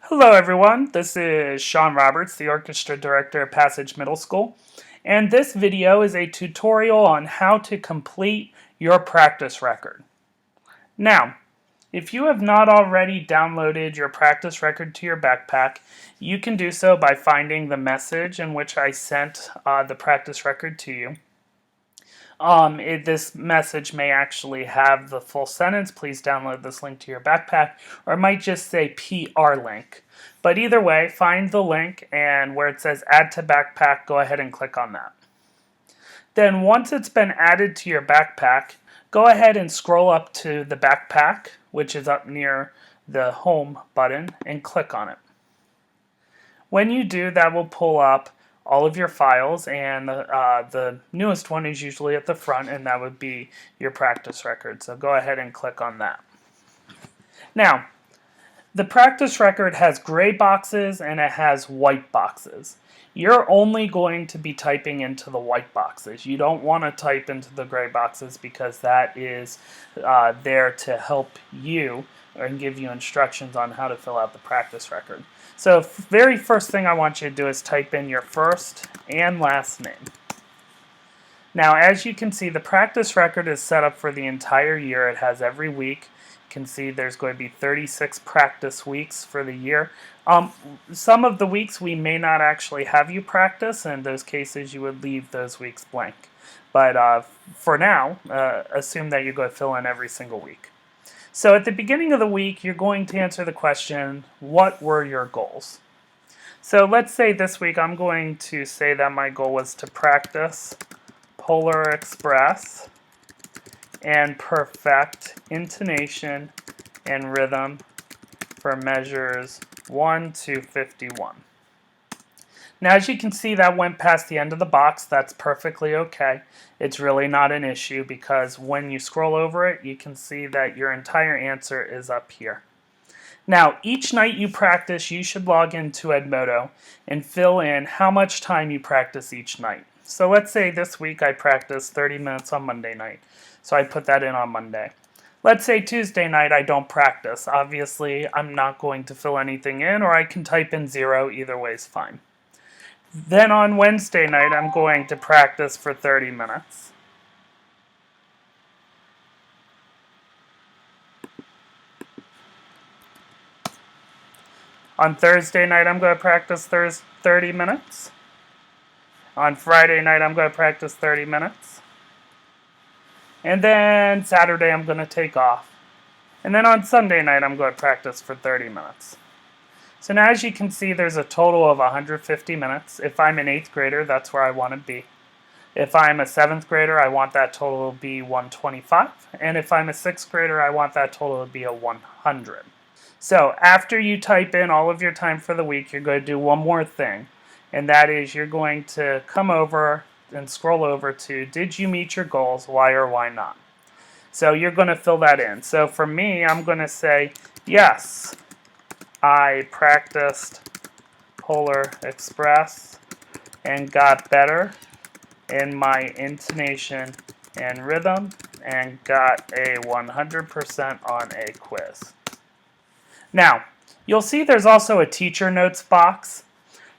Hello everyone, this is Sean Roberts, the Orchestra Director at Passage Middle School, and this video is a tutorial on how to complete your practice record. Now, if you have not already downloaded your practice record to your backpack, you can do so by finding the message in which I sent the practice record to you. This message may actually have the full sentence, please download this link to your backpack, or it might just say PR link. But either way, find the link, and where it says add to backpack, go ahead and click on that. Then once it's been added to your backpack, go ahead and scroll up to the backpack, which is up near the home button, and click on it. When you do, that will pull up all of your files, and the newest one is usually at the front, and that would be your practice record. So go ahead and click on that. Now, the practice record has gray boxes and it has white boxes. You're only going to be typing into the white boxes. You don't want to type into the gray boxes because that is there to help you and give you instructions on how to fill out the practice record. So very first thing I want you to do is type in your first and last name. Now, as you can see, the practice record is set up for the entire year. It has every week. You can see there's going to be 36 practice weeks for the year. Some of the weeks we may not actually have you practice. In those cases, you would leave those weeks blank. But for now, assume that you're going to fill in every single week. So at the beginning of the week, you're going to answer the question, what were your goals? So let's say this week I'm going to say that my goal was to practice Polar Express and perfect intonation and rhythm for measures 1 to 51. Now, as you can see, that went past the end of the box. That's perfectly okay. It's really not an issue because when you scroll over it, you can see that your entire answer is up here. Now, each night you practice, you should log into Edmodo and fill in how much time you practice each night. So let's say this week I practiced 30 minutes on Monday night. So I put that in on Monday. Let's say Tuesday night I don't practice. Obviously, I'm not going to fill anything in, or I can type in 0. Either way is fine. Then on Wednesday night, I'm going to practice for 30 minutes. On Thursday night, I'm going to practice 30 minutes. On Friday night, I'm going to practice 30 minutes. And then Saturday, I'm going to take off. And then on Sunday night, I'm going to practice for 30 minutes. So now, as you can see, there's a total of 150 minutes. If I'm an 8th grader, that's where I want to be. If I'm a 7th grader, I want that total to be 125. And if I'm a 6th grader, I want that total to be a 100. So after you type in all of your time for the week, you're going to do one more thing. And that is you're going to come over and scroll over to, did you meet your goals, why or why not? So you're going to fill that in. So for me, I'm going to say, yes, I practiced Polar Express and got better in my intonation and rhythm and got a 100% on a quiz. Now, you'll see there's also a teacher notes box.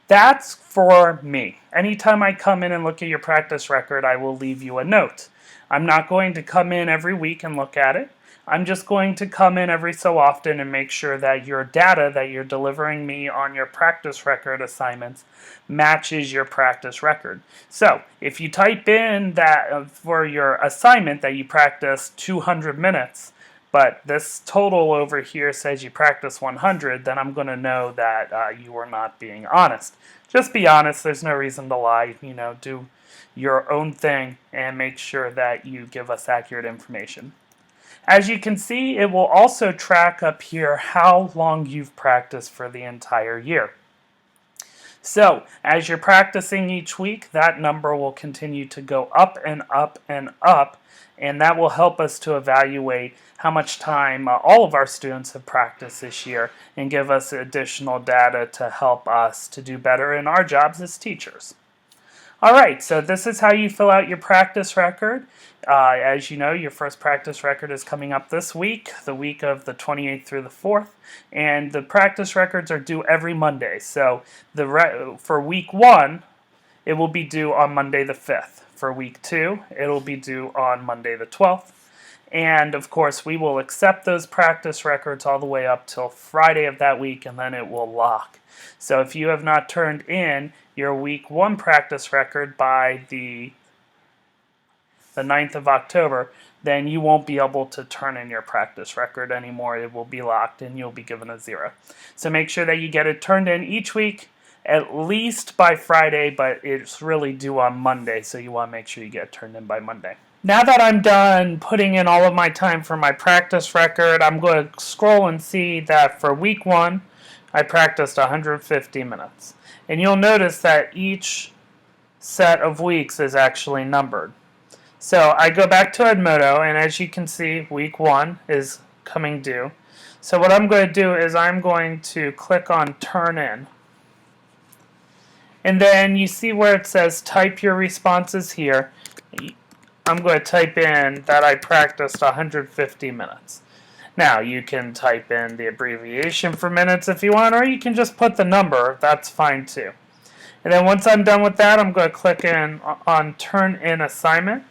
That's for me. Anytime I come in and look at your practice record, I will leave you a note. I'm not going to come in every week and look at it. I'm just going to come in every so often and make sure that your data that you're delivering me on your practice record assignments matches your practice record. So if you type in that for your assignment that you practice 200 minutes, but this total over here says you practice 100, then I'm going to know that you were not being honest. Just be honest. There's no reason to lie. Do your own thing and make sure that you give us accurate information. As you can see, it will also track up here how long you've practiced for the entire year. So, as you're practicing each week, that number will continue to go up and up and up, and that will help us to evaluate how much time all of our students have practiced this year and give us additional data to help us to do better in our jobs as teachers. Alright, so this is how you fill out your practice record. As you know, your first practice record is coming up this week, the week of the 28th through the 4th, and the practice records are due every Monday. So for week 1, it will be due on Monday the 5th. For week 2, it will be due on Monday the 12th. And of course, we will accept those practice records all the way up till Friday of that week, and then it will lock. So if you have not turned in your week 1 practice record by the 9th of October, then you won't be able to turn in your practice record anymore. It will be locked and you'll be given a 0. So make sure that you get it turned in each week, at least by Friday, but it's really due on Monday, so you want to make sure you get it turned in by Monday. Now that I'm done putting in all of my time for my practice record, I'm going to scroll and see that for week 1, I practiced 150 minutes. And you'll notice that each set of weeks is actually numbered. So I go back to Edmodo, and as you can see, week 1 is coming due. So what I'm going to do is I'm going to click on Turn In. And then you see where it says type your responses here. I'm going to type in that I practiced 150 minutes. Now, you can type in the abbreviation for minutes if you want, or you can just put the number. That's fine too. And then once I'm done with that, I'm going to click on Turn In Assignment.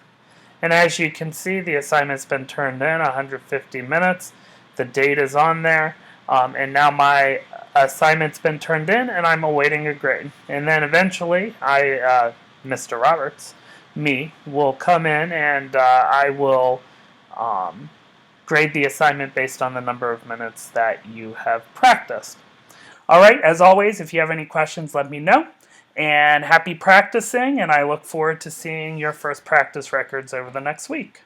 And as you can see, the assignment's been turned in, 150 minutes. The date is on there. And now my assignment's been turned in, and I'm awaiting a grade. And then eventually, Mr. Roberts, me, will come in and I will grade the assignment based on the number of minutes that you have practiced. Alright, as always, if you have any questions, let me know. And happy practicing, and I look forward to seeing your first practice records over the next week.